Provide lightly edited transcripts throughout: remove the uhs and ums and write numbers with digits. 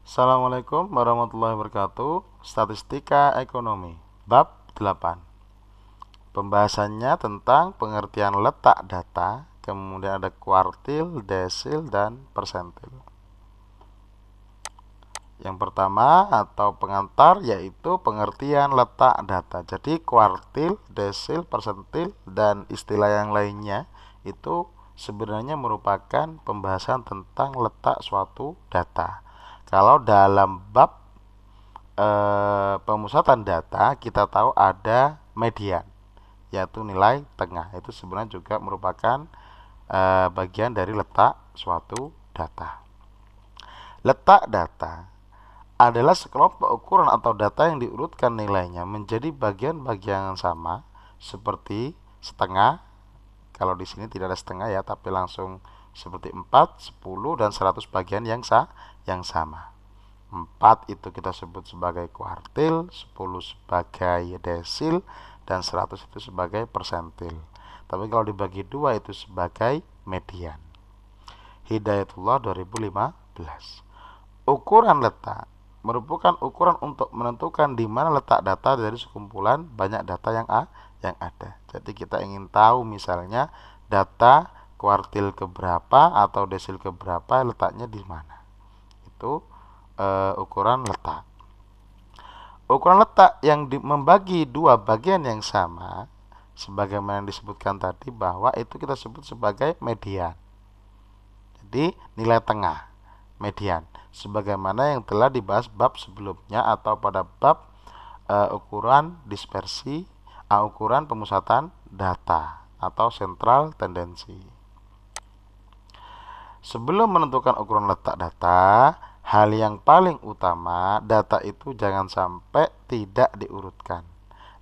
Assalamualaikum warahmatullahi wabarakatuh. Statistika ekonomi. Bab 8. Pembahasannya tentang pengertian letak data, kemudian ada kuartil, desil, dan persentil. Yang pertama atau pengantar yaitu pengertian letak data. Jadi kuartil, desil, persentil, dan istilah yang lainnya itu sebenarnya merupakan pembahasan tentang letak suatu data. Kalau dalam bab pemusatan data kita tahu ada median, yaitu nilai tengah. Itu sebenarnya juga merupakan bagian dari letak suatu data. Letak data adalah sekelompok ukuran atau data yang diurutkan nilainya menjadi bagian-bagian yang sama, seperti setengah. Kalau di sini tidak ada setengah ya, tapi langsung seperti 4, 10, dan 100 bagian yang sama. 4 itu kita sebut sebagai kuartil, 10 sebagai desil, dan 100 itu sebagai persentil. Tapi kalau dibagi 2 itu sebagai median. Hidayatullah 2015. Ukuran letak merupakan ukuran untuk menentukan di mana letak data dari sekumpulan banyak data yang ada. Jadi kita ingin tahu misalnya data kuartil keberapa atau desil keberapa letaknya di mana. Itu ukuran letak. Ukuran letak yang membagi dua bagian yang sama, sebagaimana yang disebutkan tadi, bahwa itu kita sebut sebagai median. Jadi nilai tengah, median, sebagaimana yang telah dibahas bab sebelumnya atau pada bab ukuran dispersi, ukuran pemusatan data atau sentral tendensi. Sebelum menentukan ukuran letak data, hal yang paling utama, data itu jangan sampai tidak diurutkan.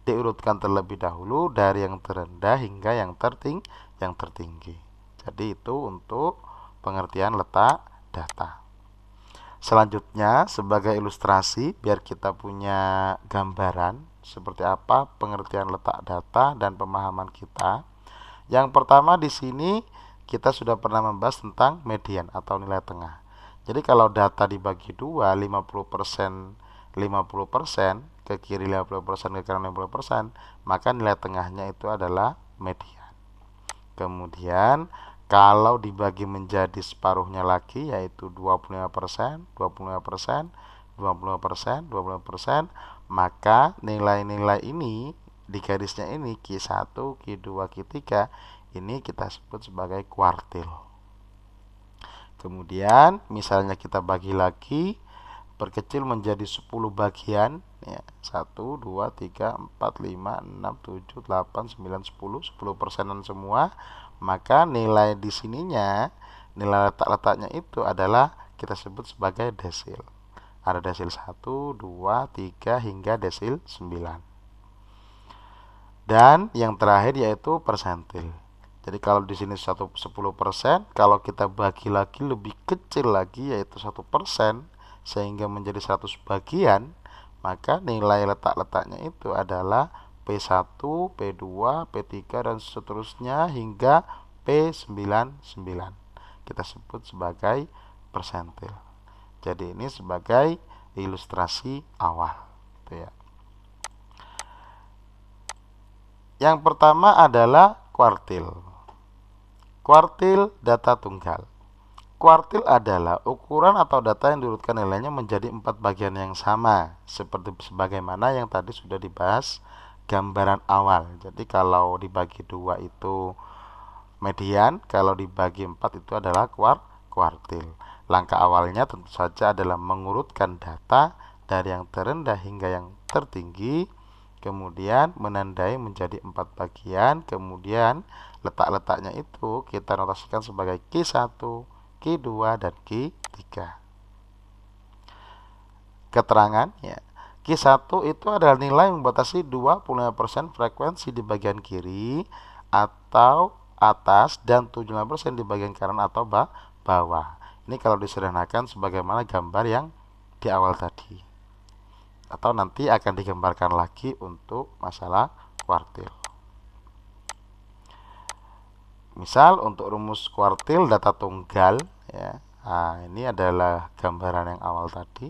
Diurutkan terlebih dahulu dari yang terendah hingga yang tertinggi. Jadi itu untuk pengertian letak data. Selanjutnya, sebagai ilustrasi biar kita punya gambaran seperti apa pengertian letak data dan pemahaman kita. Yang pertama di sini kita sudah pernah membahas tentang median atau nilai tengah. Jadi kalau data dibagi dua, 50%, 50%, ke kiri 50%, ke kanan 50%, maka nilai tengahnya itu adalah median. Kemudian kalau dibagi menjadi separuhnya lagi, yaitu 25%, 25%, 25%, 25%, maka nilai-nilai ini di garisnya ini Q1, Q2, Q3 ini kita sebut sebagai kuartil. Kemudian misalnya kita bagi lagi, perkecil menjadi 10 bagian ya, 1, 2, 3, 4, 5, 6, 7, 8, 9, 10, 10%an semua, maka nilai di sininya, nilai letak-letaknya itu adalah kita sebut sebagai desil. Ada desil 1, 2, 3 hingga desil 9. Dan yang terakhir yaitu persentil. Jadi kalau di sini 10%, kalau kita bagi lagi lebih kecil lagi yaitu 1%, sehingga menjadi 100 bagian, maka nilai letak-letaknya itu adalah P1, P2, P3 dan seterusnya hingga P99. Kita sebut sebagai persentil. Jadi ini sebagai ilustrasi awal, gitu ya. Yang pertama adalah kuartil. Kuartil data tunggal. Kuartil adalah ukuran atau data yang diurutkan nilainya menjadi 4 bagian yang sama, seperti sebagaimana yang tadi sudah dibahas gambaran awal. Jadi kalau dibagi 2 itu median, kalau dibagi 4 itu adalah kuartil. Langkah awalnya tentu saja adalah mengurutkan data dari yang terendah hingga yang tertinggi, kemudian menandai menjadi 4 bagian, kemudian letak-letaknya itu kita notasikan sebagai Q1, Q2, dan Q3. Keterangan ya. Q1 itu adalah nilai yang membatasi 25% frekuensi di bagian kiri atau atas dan 75% di bagian kanan atau bawah. Ini kalau disederhanakan sebagaimana gambar yang di awal tadi. Atau nanti akan digambarkan lagi untuk masalah kuartil. Misal untuk rumus kuartil data tunggal ya, Nah, ini adalah gambaran yang awal tadi,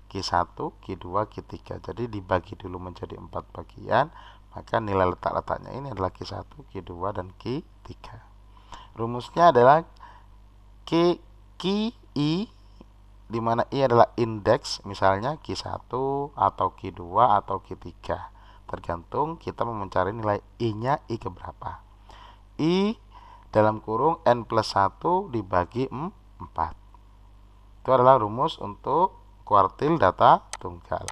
Q1, Q2, Q3. Jadi dibagi dulu menjadi 4 bagian, maka nilai letak-letaknya ini adalah Q1, Q2, dan Q3. Rumusnya adalah QI, di mana I adalah indeks, misalnya Q1 atau Q2 atau Q3. Tergantung kita mau mencari nilai I-nya I keberapa. I dalam kurung N plus 1 dibagi 4. Itu adalah rumus untuk kuartil data tunggal.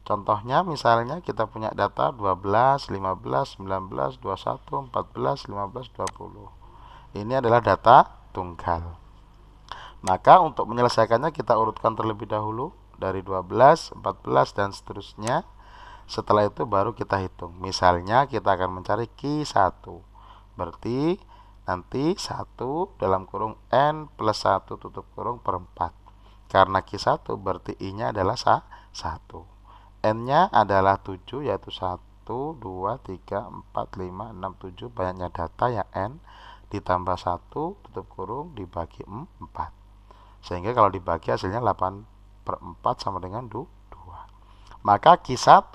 Contohnya misalnya kita punya data 12, 15, 19, 21, 14, 15, 20. Ini adalah data tunggal. Maka untuk menyelesaikannya kita urutkan terlebih dahulu dari 12, 14, dan seterusnya. Setelah itu baru kita hitung. Misalnya kita akan mencari Q1. Berarti nanti 1 dalam kurung N plus 1 tutup kurung per 4. Karena Q1 berarti I-nya adalah 1. N-nya adalah 7, yaitu 1, 2, 3, 4, 5, 6, 7. Banyaknya data ya N. Ditambah 1 tutup kurung dibagi 4. Sehingga kalau dibagi hasilnya 8/4 sama dengan 2. Maka Q1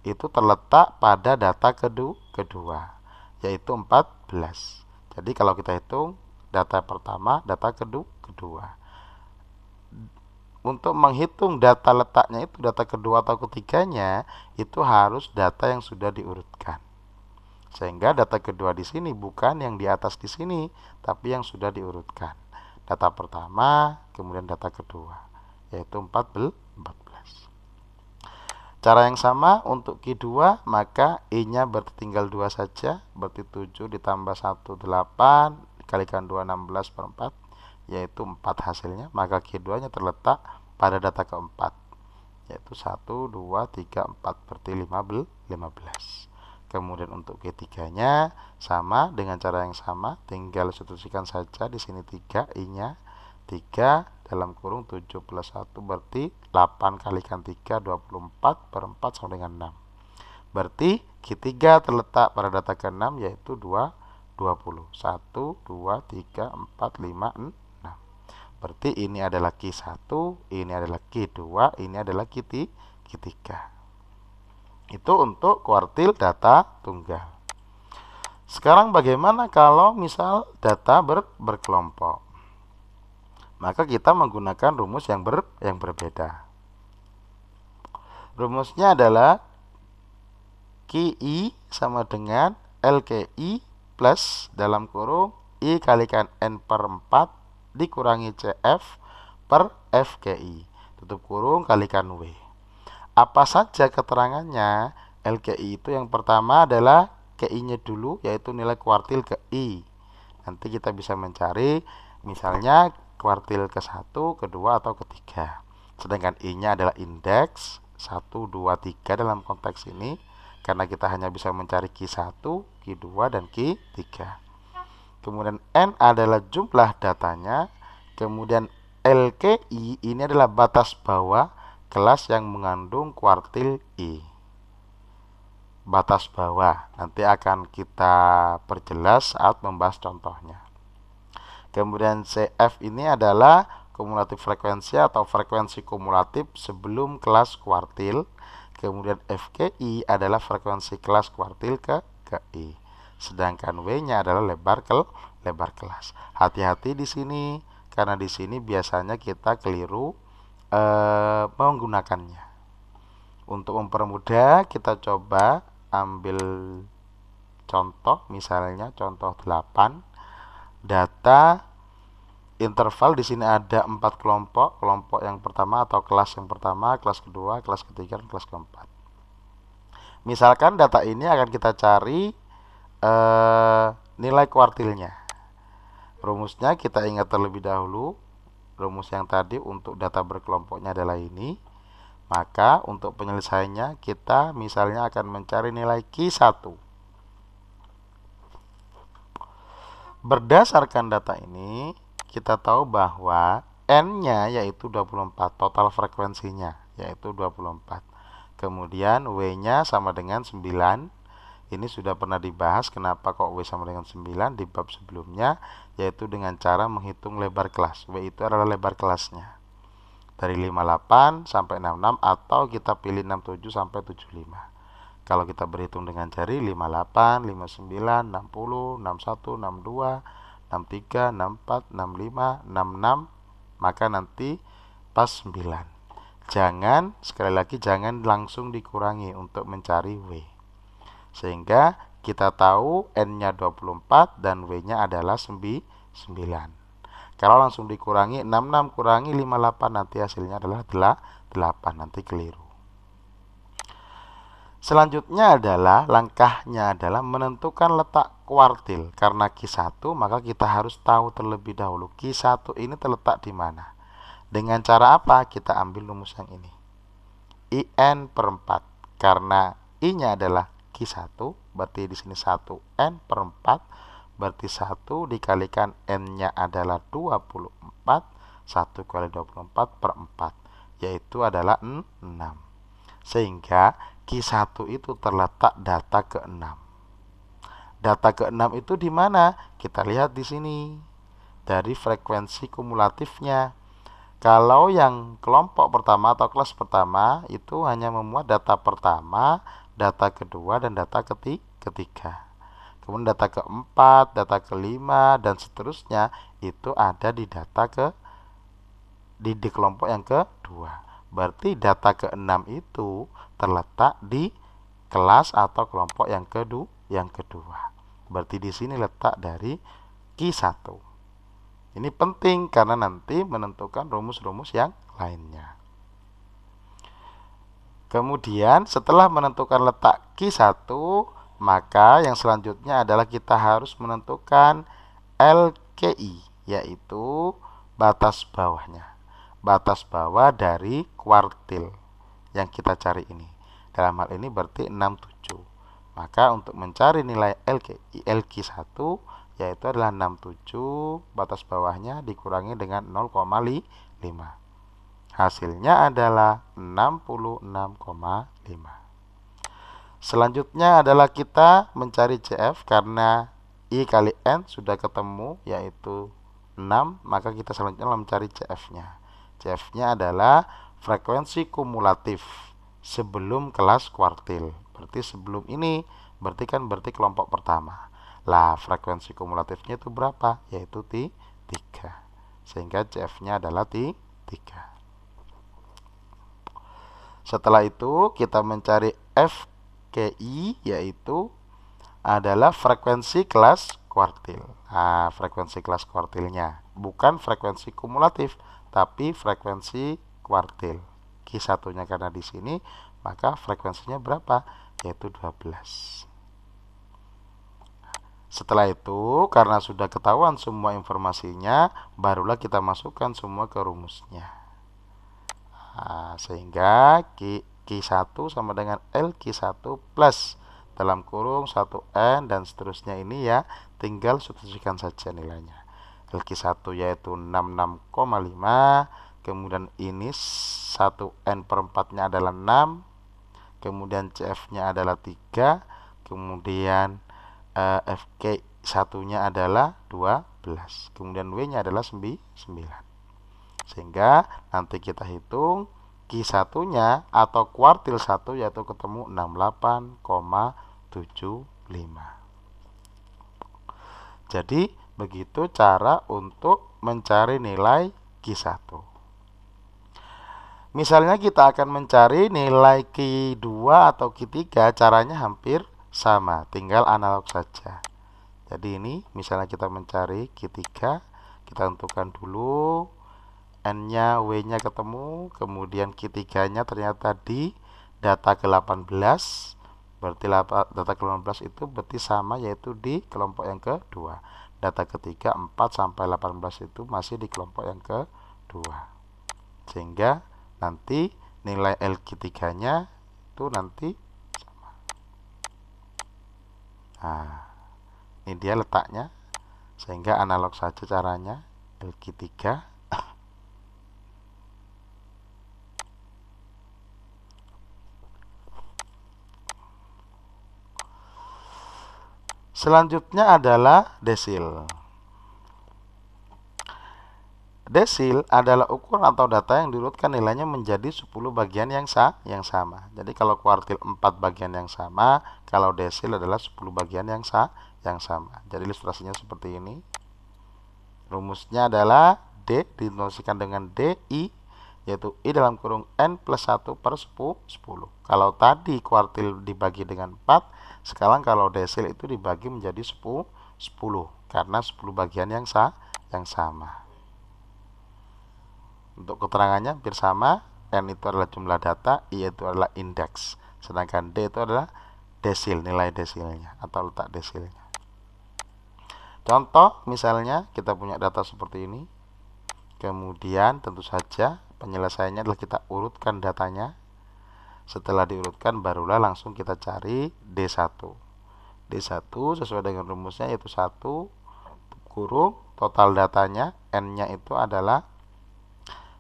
itu terletak pada data kedua, yaitu 14. Jadi kalau kita hitung data pertama, data kedua. Untuk menghitung data letaknya itu, data kedua atau ketiganya, itu harus data yang sudah diurutkan. Sehingga data kedua di sini bukan yang di atas di sini, tapi yang sudah diurutkan. Data pertama, kemudian data kedua, yaitu 14. Cara yang sama untuk Q2, maka I-nya berarti tinggal 2 saja, berarti 7 ditambah 1, 8, dikalikan 2, 16 per 4, yaitu 4 hasilnya. Maka Q2-nya terletak pada data keempat, yaitu 1, 2, 3, 4, berarti 15. Kemudian untuk Q3-nya sama dengan cara yang sama, tinggal substitusikan saja di sini 3, I-nya 3 dalam kurung 7 plus 1 berarti 8 kalikan 3 24 per 4 sama dengan 6. Berarti Q3 terletak pada data ke-6 yaitu 20. 1, 2, 3, 4, 5, 6. Berarti ini adalah Q1, ini adalah Q2, ini adalah Q3. Itu untuk kuartil data tunggal. Sekarang bagaimana kalau misal data berkelompok? Maka kita menggunakan rumus yang berbeda. Rumusnya adalah QI sama dengan LQI plus dalam kurung I kalikan N per 4 dikurangi CF per FQI. Tutup kurung kalikan W. Apa saja keterangannya? LQI itu yang pertama adalah QI-nya dulu, yaitu nilai kuartil ke I. Nanti kita bisa mencari misalnya kuartil ke-1, kedua, atau ketiga. Sedangkan I-nya adalah indeks 1, 2, 3 dalam konteks ini, karena kita hanya bisa mencari Q1, Q2, dan Q3. Kemudian N adalah jumlah datanya. Kemudian LQI ini adalah batas bawah kelas yang mengandung kuartil I. Batas bawah nanti akan kita perjelas saat membahas contohnya. Kemudian CF ini adalah kumulatif frekuensi atau frekuensi kumulatif sebelum kelas kuartil. Kemudian FQI adalah frekuensi kelas kuartil ke I. Sedangkan W-nya adalah lebar kelas. Hati-hati di sini karena di sini biasanya kita keliru menggunakannya. Untuk mempermudah kita coba ambil contoh, misalnya contoh 8. Data interval di sini ada 4 kelompok. Kelompok yang pertama atau kelas yang pertama, kelas kedua, kelas ketiga, dan kelas keempat. Misalkan data ini akan kita cari nilai kuartilnya. Rumusnya kita ingat terlebih dahulu. Rumus yang tadi untuk data berkelompoknya adalah ini. Maka untuk penyelesaiannya kita misalnya akan mencari nilai Q1. Berdasarkan data ini kita tahu bahwa N-nya yaitu 24, total frekuensinya yaitu 24. Kemudian W-nya sama dengan 9. Ini sudah pernah dibahas kenapa kok W sama dengan 9 di bab sebelumnya, yaitu dengan cara menghitung lebar kelas. W itu adalah lebar kelasnya. Dari 58 sampai 66 atau kita pilih 67 sampai 75. Kalau kita berhitung dengan jari 58, 59, 60, 61, 62, 63, 64, 65, 66, maka nanti pas 9. Jangan, sekali lagi jangan langsung dikurangi untuk mencari W. Sehingga kita tahu N-nya 24 dan W-nya adalah 9. Kalau langsung dikurangi 66 kurangi 58 nanti hasilnya adalah 8, nanti keliru. Selanjutnya adalah langkahnya adalah menentukan letak kuartil. Karena Q1 maka kita harus tahu terlebih dahulu Q1 ini terletak di mana. Dengan cara apa? Kita ambil rumus yang ini. IN per 4. Karena I-nya adalah Q1, berarti di sini 1 N per 4, berarti 1 dikalikan N-nya adalah 24, 1 kali 24 per 4, yaitu adalah 6. Sehingga Q1 itu terletak data ke-6. Data ke-6 itu di mana? Kita lihat di sini. Dari frekuensi kumulatifnya. Kalau yang kelompok pertama atau kelas pertama itu hanya memuat data pertama, data kedua, dan data ketiga. Kemudian data keempat, data kelima, dan seterusnya itu ada di data di kelompok yang kedua. Berarti data ke-6 itu terletak di kelas atau kelompok yang kedua. Berarti di sini letak dari Q1. Ini penting karena nanti menentukan rumus-rumus yang lainnya. Kemudian setelah menentukan letak Q1, maka yang selanjutnya adalah kita harus menentukan LKI, yaitu batas bawahnya. Batas bawah dari kuartil yang kita cari ini. Dalam hal ini berarti 67. Maka untuk mencari nilai LQ1 yaitu adalah 67, batas bawahnya dikurangi dengan 0,5. Hasilnya adalah 66,5. Selanjutnya adalah kita mencari CF karena I kali N sudah ketemu yaitu 6, maka kita selanjutnya mencari CF-nya. CF-nya adalah frekuensi kumulatif sebelum kelas kuartil. Berarti sebelum ini berarti kelompok pertama. Lah, frekuensi kumulatifnya itu berapa? Yaitu 3. Sehingga CF-nya adalah 3. Setelah itu kita mencari FKI, yaitu adalah frekuensi kelas kuartil. Nah, frekuensi kelas kuartilnya bukan frekuensi kumulatif, tapi frekuensi kuartil. Q1-nya karena di sini, maka frekuensinya berapa? Yaitu 12. Setelah itu, karena sudah ketahuan semua informasinya, barulah kita masukkan semua ke rumusnya. Nah, sehingga Q1 sama dengan LQ1 plus dalam kurung 1N dan seterusnya ini ya, tinggal substitusikan saja nilainya. LQ1 yaitu 66,5, kemudian ini 1N per 4-nya adalah 6, kemudian CF-nya adalah 3, kemudian FK satunya adalah 12, kemudian W-nya adalah 9. Sehingga nanti kita hitung Q1-nya atau kuartil 1 yaitu ketemu 68,75. Jadi begitu cara untuk mencari nilai Q1. Misalnya kita akan mencari nilai Q2 atau Q3, caranya hampir sama, tinggal analog saja. Jadi ini misalnya kita mencari Q3, kita tentukan dulu N-nya, W-nya ketemu, kemudian Q3-nya ternyata di data ke-18, berarti data ke-18 itu berarti sama yaitu di kelompok yang kedua. Data ketiga 4 sampai 18 itu masih di kelompok yang kedua. Sehingga nanti nilai LQ3-nya itu nanti sama. Nah, ini dia letaknya. Sehingga analog saja caranya. LQ3 Selanjutnya adalah desil. Desil adalah ukuran atau data yang diurutkan nilainya menjadi 10 bagian yang sama. Jadi kalau kuartil 4 bagian yang sama, kalau desil adalah 10 bagian yang sama. Jadi ilustrasinya seperti ini. Rumusnya adalah D dinotasikan dengan DI, yaitu I dalam kurung N plus 1 per 10. Kalau tadi kuartil dibagi dengan 4, sekarang kalau desil itu dibagi menjadi 10, karena 10 bagian yang sama. Untuk keterangannya hampir sama. N itu adalah jumlah data, I itu adalah indeks, sedangkan D itu adalah desil, nilai desilnya atau letak desilnya. Contoh misalnya kita punya data seperti ini. Kemudian tentu saja penyelesaiannya adalah kita urutkan datanya. Setelah diurutkan barulah langsung kita cari D1. D1 sesuai dengan rumusnya yaitu 1 kurung total datanya, N-nya itu adalah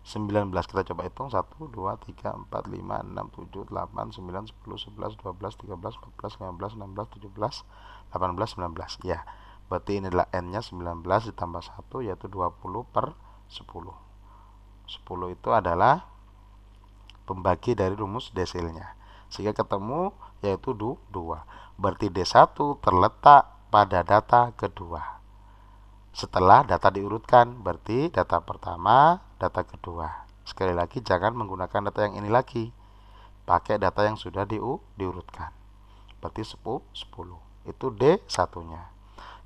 19. Kita coba hitung 1, 2, 3, 4, 5, 6, 7, 8, 9, 10, 11, 12, 13, 14, 15, 16, 17, 18, 19. Ya, berarti ini adalah N-nya 19 ditambah 1 yaitu 20 per 10. 10 itu adalah pembagi dari rumus desilnya. Sehingga ketemu yaitu 2. Berarti D1 terletak pada data kedua. Setelah data diurutkan, berarti data pertama, data kedua. Sekali lagi jangan menggunakan data yang ini lagi. Pakai data yang sudah diurutkan. Berarti 10. Itu D1-nya.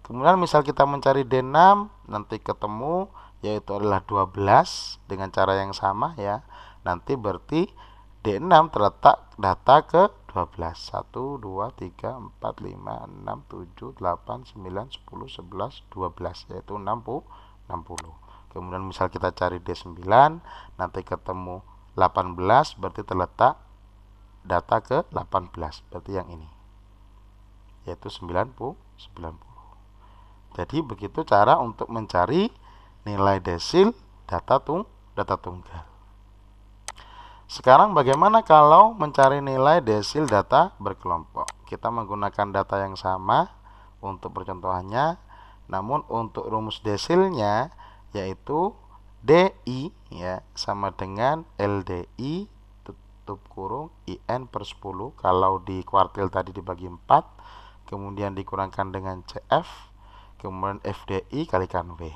Kemudian misal kita mencari D6, nanti ketemu yaitu adalah 12 dengan cara yang sama ya. Nanti berarti D6 terletak data ke 12. 1, 2, 3, 4, 5, 6, 7, 8, 9, 10, 11, 12 yaitu 60. Kemudian misal kita cari D9, nanti ketemu 18 berarti terletak data ke 18, berarti yang ini yaitu 90. Jadi begitu cara untuk mencari nilai desil data tunggal. Sekarang bagaimana kalau mencari nilai desil data berkelompok? Kita menggunakan data yang sama untuk percontohannya, namun untuk rumus desilnya yaitu DI ya sama dengan LDI tutup kurung IN per 10. Kalau di kuartil tadi dibagi 4, kemudian dikurangkan dengan CF, kemudian FDI kalikan W.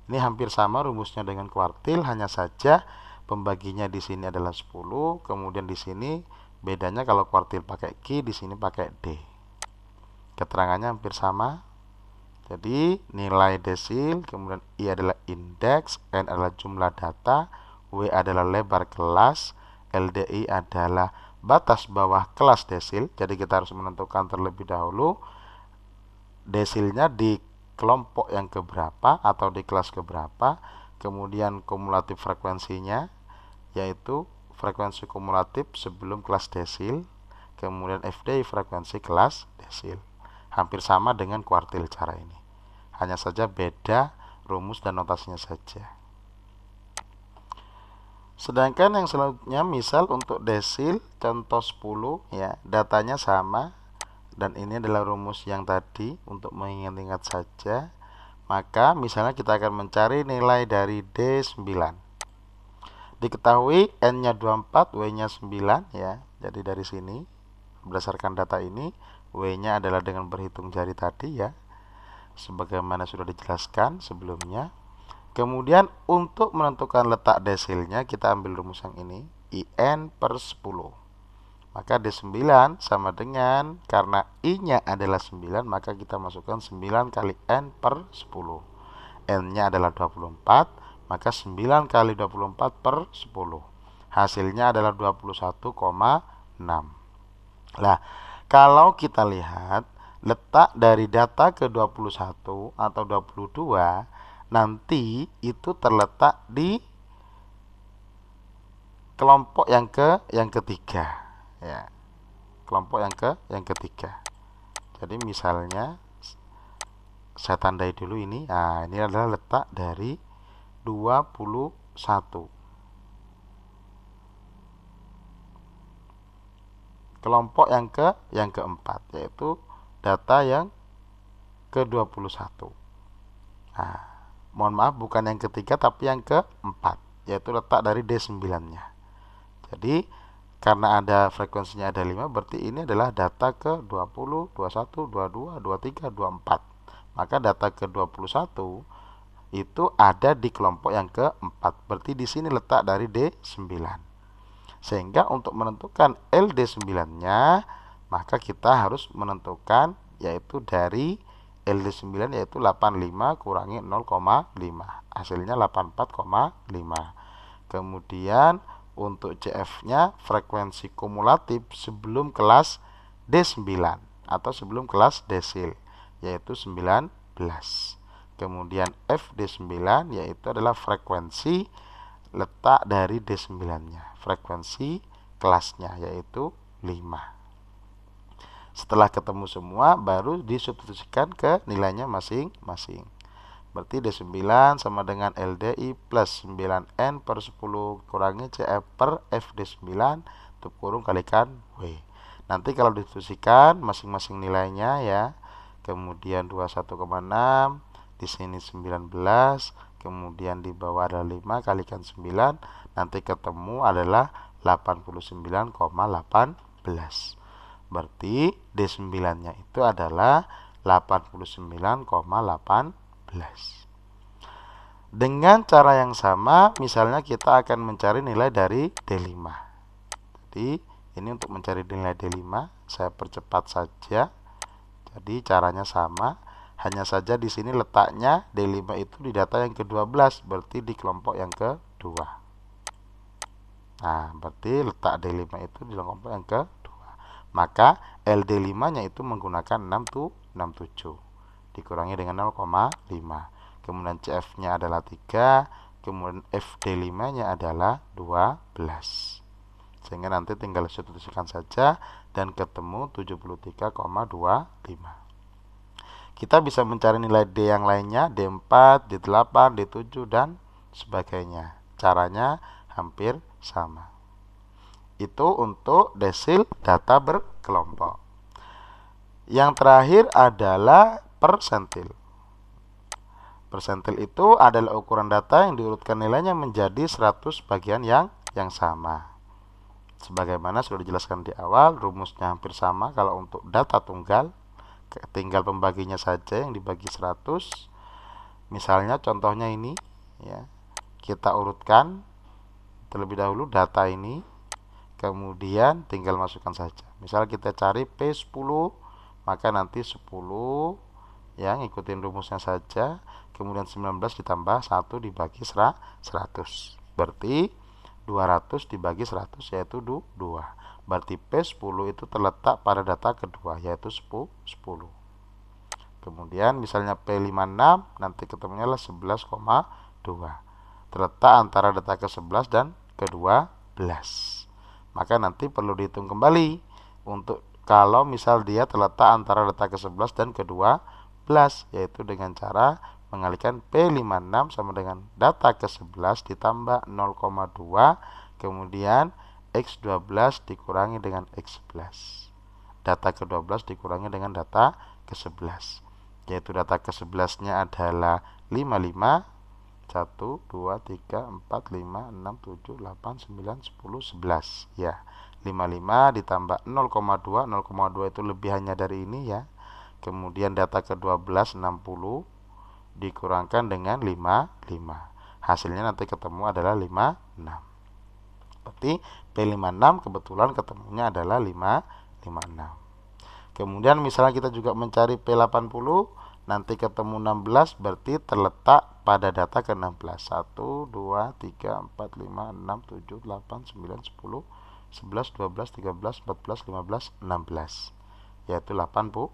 Ini hampir sama rumusnya dengan kuartil, hanya saja pembaginya di sini adalah 10, kemudian di sini bedanya kalau kuartil pakai Q, di sini pakai D. Keterangannya hampir sama. Jadi nilai desil, kemudian I adalah indeks, N adalah jumlah data, W adalah lebar kelas, LDI adalah batas bawah kelas desil. Jadi kita harus menentukan terlebih dahulu desilnya di kelompok yang keberapa atau di kelas keberapa. Kemudian kumulatif frekuensinya yaitu frekuensi kumulatif sebelum kelas desil, kemudian FDI frekuensi kelas desil. Hampir sama dengan kuartil cara ini, hanya saja beda rumus dan notasinya saja. Sedangkan yang selanjutnya misal untuk desil contoh 10 ya, datanya sama dan ini adalah rumus yang tadi untuk mengingat-ingat saja. Maka misalnya kita akan mencari nilai dari D9. Diketahui N-nya 24, W-nya 9 ya. Jadi dari sini berdasarkan data ini W-nya adalah dengan berhitung jari tadi ya, sebagaimana sudah dijelaskan sebelumnya. Kemudian untuk menentukan letak desilnya kita ambil rumus yang ini, IN per 10. Maka D9 sama dengan, karena I-nya adalah 9, maka kita masukkan 9 kali N per 10. N-nya adalah 24, maka 9 kali 24 per 10. Hasilnya adalah 21,6. Nah, kalau kita lihat letak dari data ke 21 atau 22, nanti itu terletak di kelompok yang ketiga ya. Kelompok yang ketiga. Jadi misalnya saya tandai dulu ini. Nah, ini adalah letak dari 21. Kelompok yang keempat yaitu data yang ke-21. Nah, mohon maaf bukan yang ketiga tapi yang keempat, yaitu letak dari D9-nya. Jadi karena ada frekuensinya ada 5, berarti ini adalah data ke-20, 21, 22, 23, 24. Maka data ke-21 itu ada di kelompok yang keempat. Berarti di sini letak dari D9. Sehingga untuk menentukan LD9-nya, maka kita harus menentukan yaitu dari LD9 yaitu 85 kurangi 0,5. Hasilnya 84,5. Kemudian untuk CF-nya frekuensi kumulatif sebelum kelas D9 atau sebelum kelas desil yaitu 19. Kemudian FD9 yaitu adalah frekuensi letak dari D9-nya, frekuensi kelasnya yaitu 5. Setelah ketemu semua baru disubstitusikan ke nilainya masing-masing. Berarti D9 sama dengan LDI plus 9N per 10 kurangi CF per FD9 tutup kurung kalikan W. Nanti kalau disubstitusikan masing-masing nilainya ya. Kemudian 21,6, di sini 19, kemudian di bawah ada 5 kalikan 9, nanti ketemu adalah 89,18. Berarti D9-nya itu adalah 89,18. Dengan cara yang sama, misalnya kita akan mencari nilai dari D5. Jadi, ini untuk mencari nilai D5, saya percepat saja. Jadi, caranya sama, hanya saja di sini letaknya D5 itu di data yang ke-12, berarti di kelompok yang kedua. Nah, berarti letak D5 itu di kelompok yang kedua. Maka LD5-nya itu menggunakan 67. Dikurangi dengan 0,5. Kemudian CF-nya adalah 3, kemudian FD5-nya adalah 12. Sehingga nanti tinggal substitusikan saja dan ketemu 73,25. Kita bisa mencari nilai D yang lainnya, D4, D8, D7 dan sebagainya. Caranya hampir sama. Itu untuk desil data berkelompok. Yang terakhir adalah persentil. Persentil itu adalah ukuran data yang diurutkan nilainya menjadi 100 bagian yang sama. Sebagaimana sudah dijelaskan di awal, rumusnya hampir sama kalau untuk data tunggal. Tinggal pembaginya saja yang dibagi 100. Misalnya contohnya ini ya. Kita urutkan terlebih dahulu data ini. Kemudian tinggal masukkan saja. Misal kita cari P10, maka nanti 10 yang ngikutin rumusnya saja, kemudian 19 ditambah 1 dibagi 100. Berarti 200 dibagi 100 yaitu 2. Berarti P10 itu terletak pada data kedua yaitu 10. Kemudian misalnya P56 nanti ketemunya adalah 11,2. Terletak antara data ke-11 dan ke-12. Maka nanti perlu dihitung kembali untuk kalau misal dia terletak antara data ke-11 dan ke-12, yaitu dengan cara mengalihkan P56 sama dengan data ke-11 ditambah 0,2, kemudian X12 dikurangi dengan X11. Data ke-12 dikurangi dengan data ke-11. Yaitu data ke-11-nya adalah 55, 1, 2, 3, 4, 5, 6, 7, 8, 9, 10, 11. Ya, 55 ditambah 0,2. 0,2 itu lebihannya dari ini ya. Kemudian data ke-12 60 dikurangkan dengan 5. Hasilnya nanti ketemu adalah 56. Berarti P56 kebetulan ketemunya adalah 556. Kemudian misalnya kita juga mencari P80, nanti ketemu 16 berarti terletak pada data ke-16. 1, 2, 3, 4, 5, 6, 7, 8, 9, 10, 11, 12, 13, 14, 15, 16. Yaitu 80.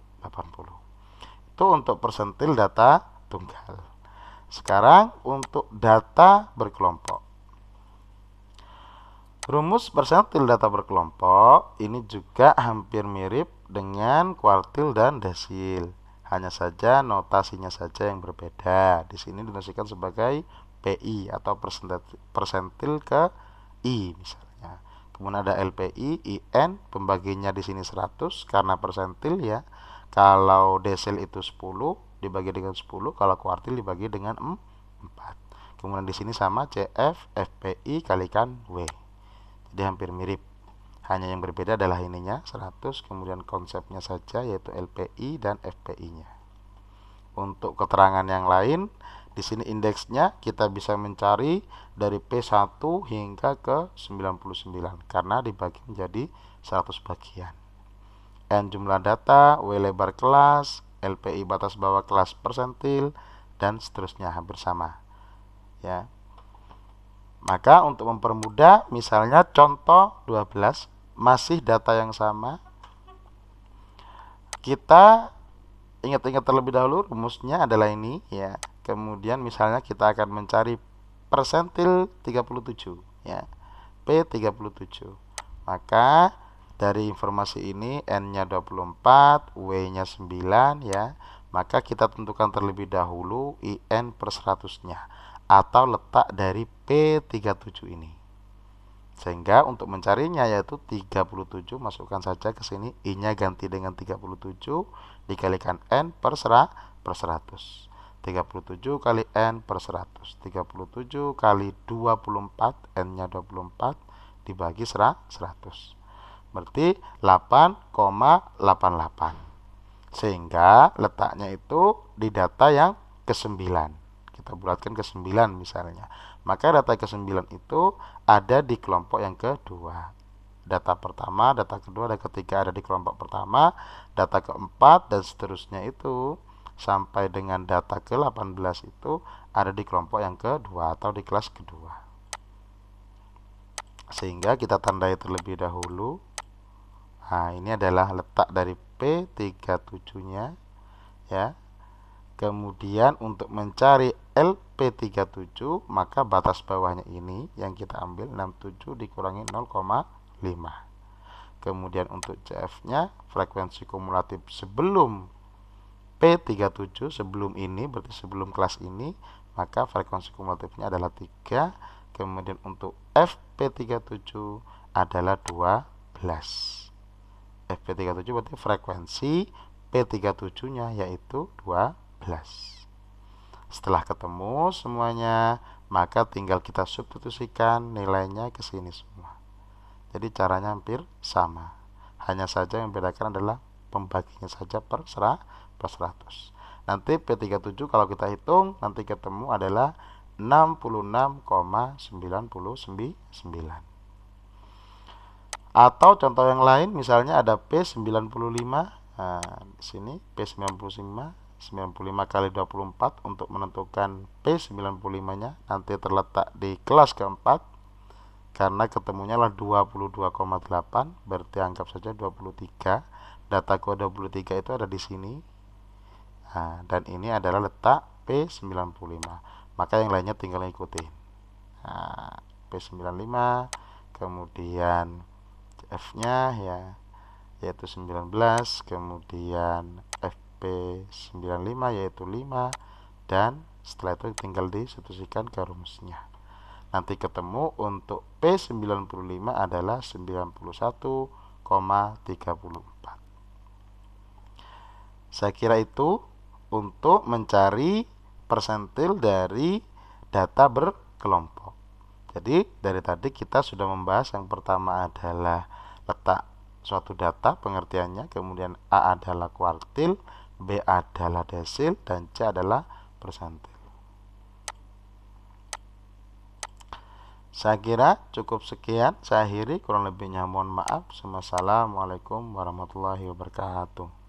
Itu untuk persentil data tunggal. Sekarang untuk data berkelompok. Rumus persentil data berkelompok ini juga hampir mirip dengan kuartil dan desil. Hanya saja notasinya saja yang berbeda. Di sini dinotasikan sebagai PI atau persentil ke I misalnya. Kemudian ada LPI, IN, pembaginya di sini 100 karena persentil ya. Kalau desil itu 10, dibagi dengan 10, kalau kuartil dibagi dengan 4. Kemudian di sini sama CF FPI kalikan W. Jadi hampir mirip. Hanya yang berbeda adalah ininya 100, kemudian konsepnya saja yaitu LPI dan FPI-nya. Untuk keterangan yang lain, di sini indeksnya kita bisa mencari dari P1 hingga ke 99 karena dibagi menjadi 100 bagian. N jumlah data, W lebar kelas, LPI batas bawah kelas persentil, dan seterusnya hampir sama. Ya. Maka untuk mempermudah, misalnya contoh 12 masih data yang sama. Kita ingat-ingat terlebih dahulu rumusnya adalah ini ya. Kemudian misalnya kita akan mencari persentil 37 ya. P37. Maka dari informasi ini N-nya 24, W-nya 9 ya. Maka kita tentukan terlebih dahulu IN per 100-nya atau letak dari P37 ini. Sehingga untuk mencarinya yaitu 37, masukkan saja ke sini, I-nya ganti dengan 37 dikalikan N per 100. 37 kali N per 100. 37 kali 24, N-nya 24 dibagi 100. Berarti 8,88. Sehingga letaknya itu di data yang ke-9. Kita bulatkan ke-9 misalnya. Maka data ke-9 itu ada di kelompok yang kedua. Data pertama, data kedua, dan ketiga ada di kelompok pertama. Data keempat dan seterusnya itu sampai dengan data ke-18 itu ada di kelompok yang kedua atau di kelas kedua. Sehingga kita tandai terlebih dahulu. Nah, ini adalah letak dari P37-nya ya. Kemudian untuk mencari LP37 maka batas bawahnya ini yang kita ambil 67 dikurangi 0,5. Kemudian untuk CF-nya frekuensi kumulatif sebelum P37, sebelum ini berarti sebelum kelas ini, maka frekuensi kumulatifnya adalah 3. Kemudian untuk FP37 adalah 12. FP37 berarti frekuensi P37-nya yaitu 12. Setelah ketemu semuanya, maka tinggal kita substitusikan nilainya ke sini semua. Jadi caranya hampir sama. Hanya saja yang membedakan adalah pembaginya saja per 100. Nanti P37 kalau kita hitung nanti ketemu adalah 66,99. Atau contoh yang lain misalnya ada P95. Nah, di sini P95 95 kali 24 untuk menentukan P95-nya nanti terletak di kelas keempat karena ketemunya adalah 22,8, berarti anggap saja 23. Data kode 23 itu ada di sini. Nah, dan ini adalah letak P95. Maka yang lainnya tinggal ikutin. Nah, P95 kemudian F-nya ya yaitu 19, kemudian FP95 yaitu 5, dan setelah itu tinggal disubstitusikan ke rumusnya. Nanti ketemu untuk P95 adalah 91,34. Saya kira itu untuk mencari persentil dari data berkelompok. Jadi dari tadi kita sudah membahas yang pertama adalah letak suatu data pengertiannya, kemudian A adalah kuartil, B adalah desil, dan C adalah persentil. Saya kira cukup sekian, saya akhiri, kurang lebihnya mohon maaf. Wassalamualaikum warahmatullahi wabarakatuh.